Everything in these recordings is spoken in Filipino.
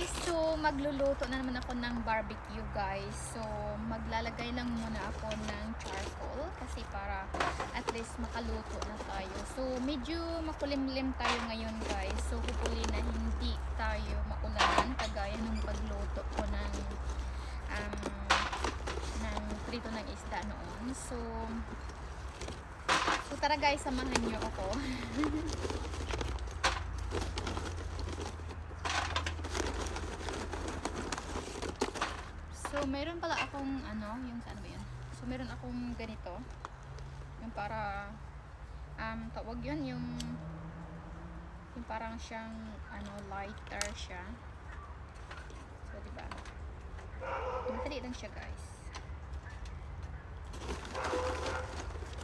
guys, so magluluto na naman ako ng barbecue guys. So maglalagay lang muna ako ng charcoal kasi para at least makaluto na tayo. So medyo makulimlim tayo ngayon guys. So hopefully na hindi tayo maulanan kagaya ng pagluto ko ng prito ng isda noon. So tara guys, samahan niyo ako. So, meron pala akong, yung saan ba yun? So, meron akong ganito. Yung para, tawag yun, yung parang siyang, lighter siya. So, diba? Madali lang siya, guys.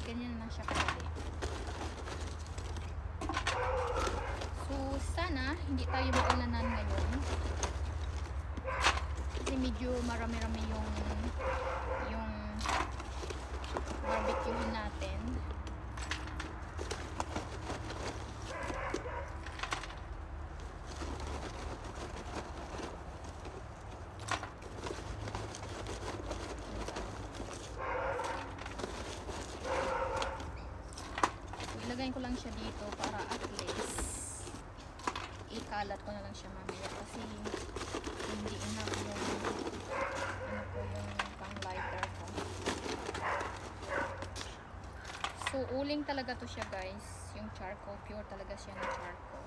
Ganyan lang siya kadali. So, sana, hindi tayo maulanan ngayon. Kasi medyo marami-rami yung barbecue natin. So, ilagay ko lang siya dito para at least ikalat ko na lang siya mamaya kasi hindi enough yung yung pang lighter ko. So uling talaga to siya guys, yung charcoal, pure talaga siya na charcoal.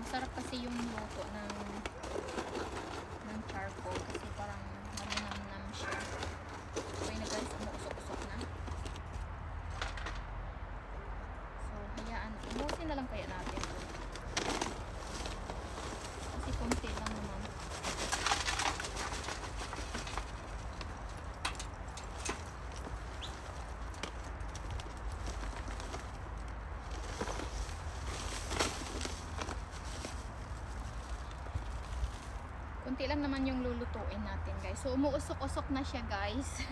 Masarap kasi yung luto ng charcoal kasi parang malinamnam siya. Okay na guys, umuusok-usok na. So hayaan, umusin na lang kaya natin. Kasi konti lang naman. Konti lang naman yung lulutuin natin guys. So umuusok-usok na siya guys.